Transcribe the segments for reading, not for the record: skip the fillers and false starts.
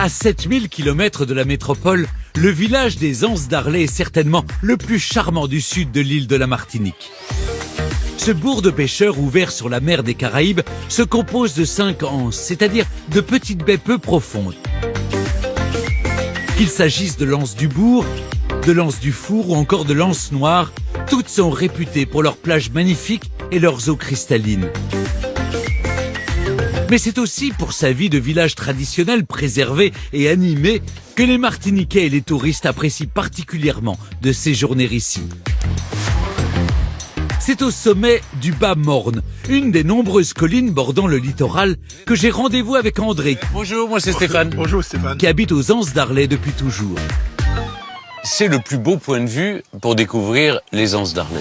À 7000 km de la métropole, le village des Anses d'Arlet est certainement le plus charmant du sud de l'île de la Martinique. Ce bourg de pêcheurs ouvert sur la mer des Caraïbes se compose de 5 anses, c'est-à-dire de petites baies peu profondes. Qu'il s'agisse de l'anse du Bourg, de l'anse du Four ou encore de l'anse noire, toutes sont réputées pour leurs plages magnifiques et leurs eaux cristallines. Mais c'est aussi pour sa vie de village traditionnel préservé et animé que les Martiniquais et les touristes apprécient particulièrement de séjourner ici. C'est au sommet du Bas Morne, une des nombreuses collines bordant le littoral, que j'ai rendez-vous avec André. Bonjour, moi c'est Stéphane. Bonjour Stéphane. Qui habite aux Anses d'Arlet depuis toujours. C'est le plus beau point de vue pour découvrir les Anses d'Arlet.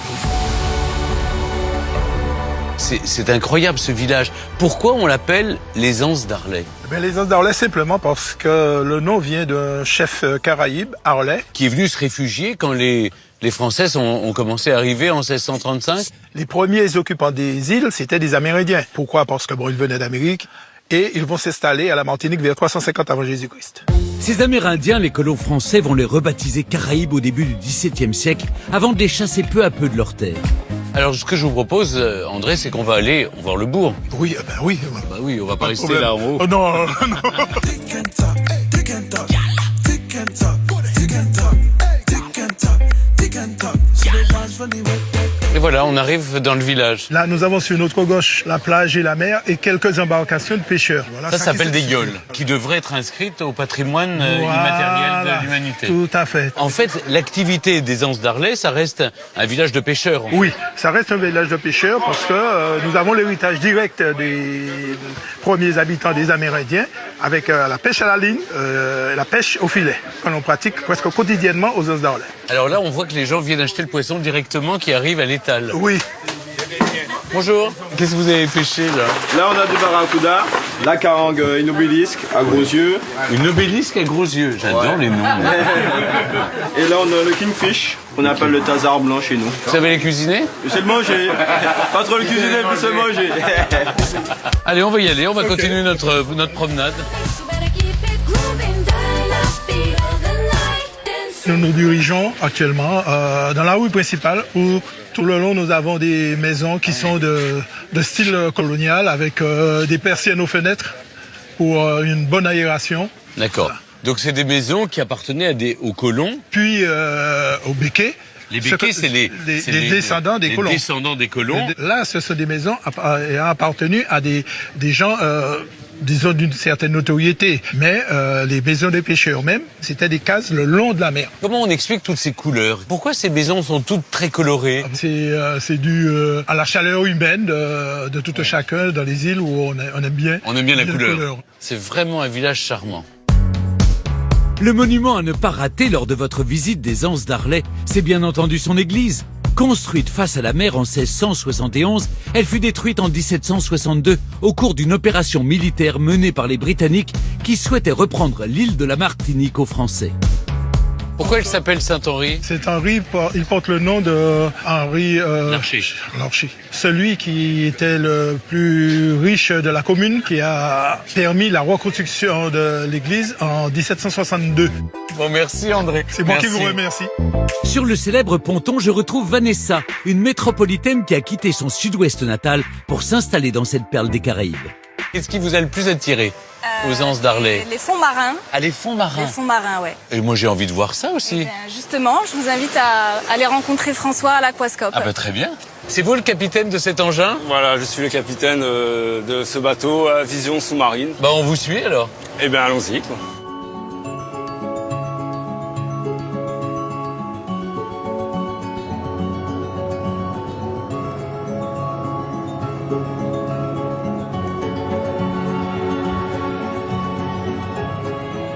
C'est incroyable ce village. Pourquoi on l'appelle les Anses d'Arlet? Les Anses d'Arlet simplement parce que le nom vient d'un chef caraïbe, Arlet. Qui est venu se réfugier quand les Français ont commencé à arriver en 1635. Les premiers occupants des îles, c'était des Amérindiens. Pourquoi? Parce que ils venaient d'Amérique et ils vont s'installer à la Martinique vers 350 avant Jésus-Christ. Ces Amérindiens, les colons français vont les rebaptiser Caraïbes au début du XVIIe siècle, avant de les chasser peu à peu de leurs terres. Alors ce que je vous propose, André, c'est qu'on va aller voir le bourg. Oui, oui. Bah oui, on va pas rester là en haut. Oh non, non. Et voilà, on arrive dans le village. Là, nous avons sur notre gauche la plage et la mer et quelques embarcations de pêcheurs. Voilà, ça s'appelle des gueules, qui devraient être inscrites au patrimoine immatériel de l'humanité. Tout à fait. En fait, l'activité des Anses d'Arlet, ça reste un village de pêcheurs. Oui, ça reste un village de pêcheurs parce que nous avons l'héritage direct des premiers habitants des Amérindiens avec la pêche à la ligne, la pêche au filet, que l'on pratique presque quotidiennement aux Anses d'Arlet. Alors là, on voit que les gens viennent acheter le poisson directement qui arrive à l'étal. Oui. Bonjour. Qu'est-ce que vous avez pêché là? Là, on a du barracuda, la carangue, une obélisque à gros yeux. Une obélisque à gros yeux. J'adore les noms. Et là, on a le kingfish, qu'on appelle le tazar blanc chez nous. Vous savez les cuisiner? C'est le manger. Pas trop le cuisiner, mais c'est le manger. Allez, on va y aller. On va continuer notre promenade. Nous nous dirigeons actuellement dans la rue principale où tout le long nous avons des maisons qui sont de style colonial avec des persiennes aux fenêtres pour une bonne aération. D'accord. Donc c'est des maisons qui appartenaient aux colons. Puis aux béquets. Les béquets, c'est les descendants des colons. Les descendants des colons. Là, ce sont des maisons ayant appartenu à des gens, disons, d'une certaine notoriété. Mais les maisons des pêcheurs même, c'était des cases le long de la mer. Comment on explique toutes ces couleurs? Pourquoi ces maisons sont toutes très colorées? C'est dû à la chaleur humaine de tout chacun dans les îles où on aime bien. On aime bien la couleur. C'est vraiment un village charmant. Le monument à ne pas rater lors de votre visite des Anses d'Arlet, c'est bien entendu son église. Construite face à la mer en 1671, elle fut détruite en 1762 au cours d'une opération militaire menée par les Britanniques qui souhaitaient reprendre l'île de la Martinique aux Français. Pourquoi elle s'appelle Saint-Henri? Saint-Henri, il porte le nom de Henri Larcher. Celui qui était le plus riche de la commune, qui a permis la reconstruction de l'église en 1762. Bon, merci André. C'est moi qui vous remercie. Sur le célèbre ponton, je retrouve Vanessa, une métropolitaine qui a quitté son sud-ouest natal pour s'installer dans cette perle des Caraïbes. Qu'est-ce qui vous a le plus attiré aux Anses d'Arlet? Les fonds marins. Ah, les fonds marins. Les fonds marins, ouais. Et moi, j'ai envie de voir ça aussi. Eh bien, justement, je vous invite à aller rencontrer François à l'Aquascope. Ah bah très bien. C'est vous le capitaine de cet engin? Voilà, je suis le capitaine de ce bateau à vision sous-marine. Bah on vous suit alors. Eh bien, allons-y, quoi.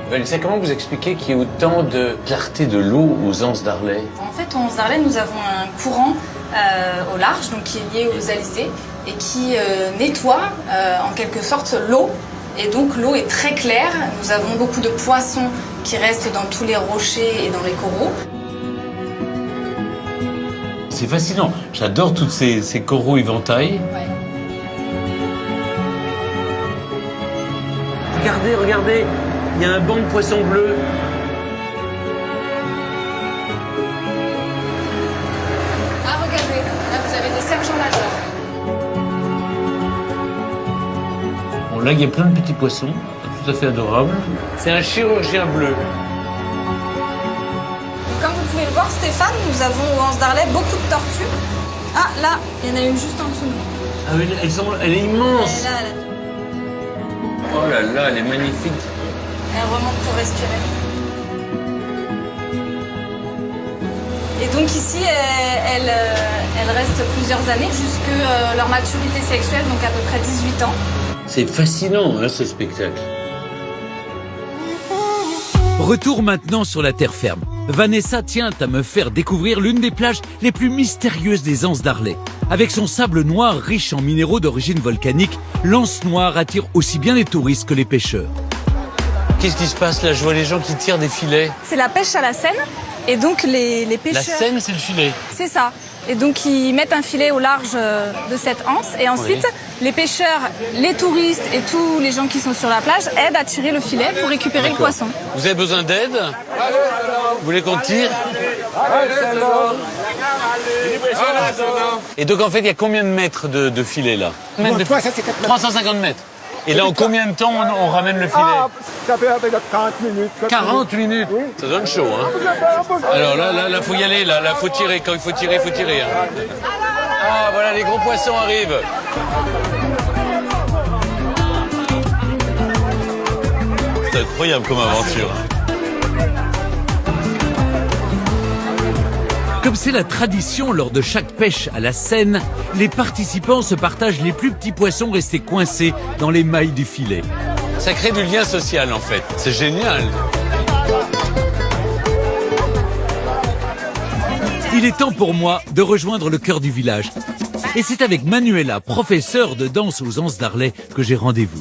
Vanessa, comment vous expliquez qu'il y ait autant de clarté de l'eau aux Anses d'Arlet? En fait, aux Anses d'Arlet, nous avons un courant au large, donc qui est lié aux alizés et qui nettoie en quelque sorte l'eau. Et donc l'eau est très claire. Nous avons beaucoup de poissons qui restent dans tous les rochers et dans les coraux. C'est fascinant. J'adore toutes ces coraux éventails. Ouais. Regardez, regardez. Il y a un banc de poissons bleus. Ah, regardez, là vous avez des sergents nageurs. Bon, là, il y a plein de petits poissons, tout à fait adorables. C'est un chirurgien bleu. Comme vous pouvez le voir, Stéphane, nous avons au Anse d'Arlet beaucoup de tortues. Ah, là, il y en a une juste en dessous de nous. Ah oui, elle est immense. Et là, Oh là là, elle est magnifique. elle remonte pour respirer. Et donc ici, elles restent plusieurs années jusque leur maturité sexuelle, donc à peu près 18 ans. C'est fascinant, hein, ce spectacle. Retour maintenant sur la terre ferme. Vanessa tient à me faire découvrir l'une des plages les plus mystérieuses des Anses d'Arlet. Avec son sable noir riche en minéraux d'origine volcanique, l'Anse Noire attire aussi bien les touristes que les pêcheurs. Qu'est-ce qui se passe là? Je vois les gens qui tirent des filets. C'est la pêche à la Seine. Et donc les pêcheurs... La Seine, c'est le filet. C'est ça. Et donc ils mettent un filet au large de cette anse. Et ensuite, les pêcheurs, les touristes et tous les gens qui sont sur la plage aident à tirer le filet pour récupérer le poisson. Vous avez besoin d'aide? Vous voulez qu'on tire? Et donc en fait, il y a combien de mètres de filet là? 350 mètres. Et là, en combien de temps on ramène le filet? Ça fait 40 minutes. 40 minutes. Ça donne chaud, hein? Alors là, faut y aller, là, faut tirer. Quand il faut tirer, hein. Ah, voilà, les gros poissons arrivent. C'est incroyable comme aventure. Comme c'est la tradition lors de chaque pêche à la Seine, les participants se partagent les plus petits poissons restés coincés dans les mailles du filet. Ça crée du lien social, en fait. C'est génial. Il est temps pour moi de rejoindre le cœur du village. Et c'est avec Manuela, professeure de danse aux Anses d'Arlet, que j'ai rendez-vous.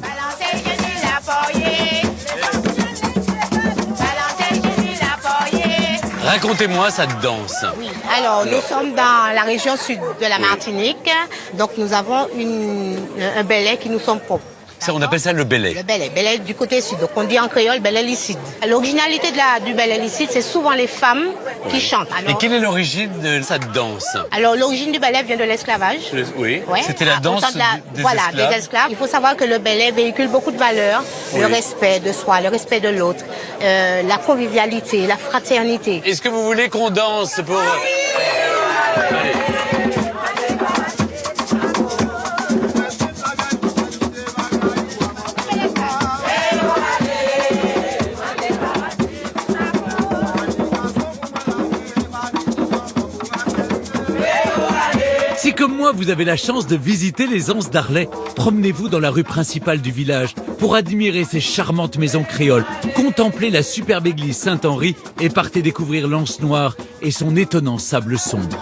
Racontez-moi cette danse. Oui, alors nous sommes dans la région sud de la Martinique, donc nous avons un ballet qui nous sont propres. Ça, on appelle ça le belay. Le ballet du côté sud, donc on dit en créole ballet licide. L'originalité du ballet licide, c'est souvent les femmes qui chantent. Alors, et quelle est l'origine de cette danse? Alors l'origine du ballet vient de l'esclavage. Oui, ouais, c'était la danse des esclaves. Des esclaves. Il faut savoir que le ballet véhicule beaucoup de valeurs, le respect de soi, le respect de l'autre, la convivialité, la fraternité. Est-ce que vous voulez qu'on danse pour... Allez. Si comme moi vous avez la chance de visiter les Anses d'Arlet, promenez-vous dans la rue principale du village pour admirer ces charmantes maisons créoles, contempler la superbe église Saint-Henri et partez découvrir l'Anse Noire et son étonnant sable sombre.